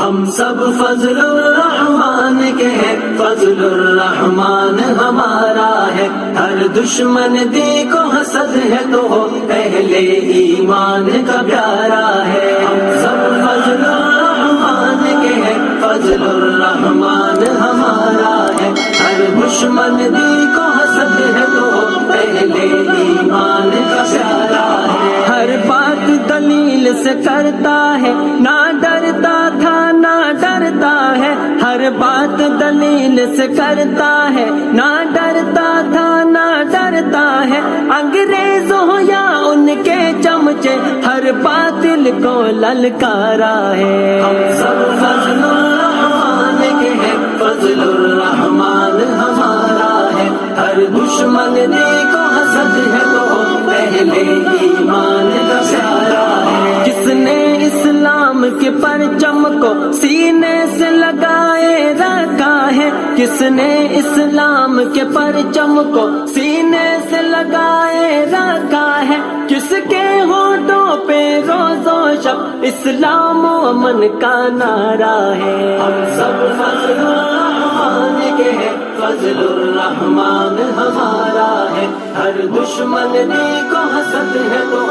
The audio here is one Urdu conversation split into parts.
ہم سب فضل الرحمان کے ہیں، فضل الرحمان ہمارا ہے، ہر دشمن دیکھو حسد ہے تو اہل ایمان کا پیارا ہے۔ ہم سب فضل الرحمان کے ہیں، فضل الرحمان ہمارا ہے، ہر دشمن دیکھو حسد ہے تو اہل ایمان کا پیارا ہے۔ ہر بات دلیل سے کرتا ہے، نہ ڈرتا تھا نہ ڈرتا ہے، ہر بات دلیل سے کرتا ہے، نہ ڈرتا تھا نہ ڈرتا ہے، انگریز ہو یا ان کے چمچے ہر باطل کو للکارا ہے۔ ہم سب فضل الرحمان کے ہیں، فضل الرحمان ہمارا ہے، ہر دشمن دیکھو حسد ہے تو اہل ایمان کا پیارا ہے۔ جس نے اسلام کے پرچم کو سینے سے لگائے رکھا ہے، کس نے اسلام کے پرچم کو سینے سے لگائے رکھا ہے، کس کے ہونٹوں پہ روز و شب اسلام و امن کا نعرہ ہے۔ ہم سب فضل الرحمان کے ہیں، فضل الرحمان ہمارا ہے، ہر دشمن دیکھو حسد ہے تو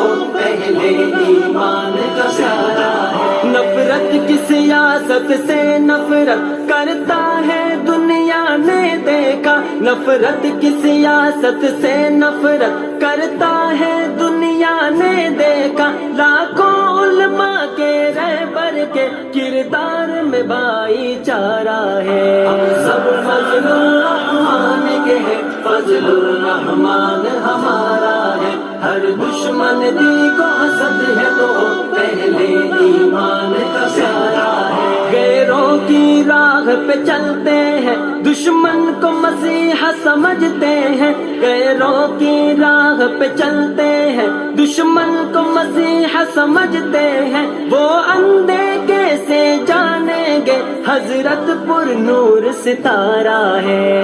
اہل ایمان کا پیارا ہے۔ نفرت کی سیاست سے نفرت کرتا ہے دنیا نے دیکھا، نفرت کی سیاست سے نفرت کرتا ہے دنیا نے دیکھا، لاکھوں علماء کے رہبر کے کردار میں بھائی چارہ ہے۔ ہم سب فضل الرحمان کے ہیں، فضل الرحمان ہمارا ہے، ہر دشمن دیکھو حسد ہے تو اہل ایمان کا پیارا ہے۔ غیروں کی راہ پہ چلتے ہیں، دشمن کو مسیحا سمجھتے ہیں، غیروں کی راہ پہ چلتے ہیں، دشمن کو مسیحا سمجھتے ہیں، وہ اندھے کیسے جانیں گے حضرت پر نور ستارہ ہے۔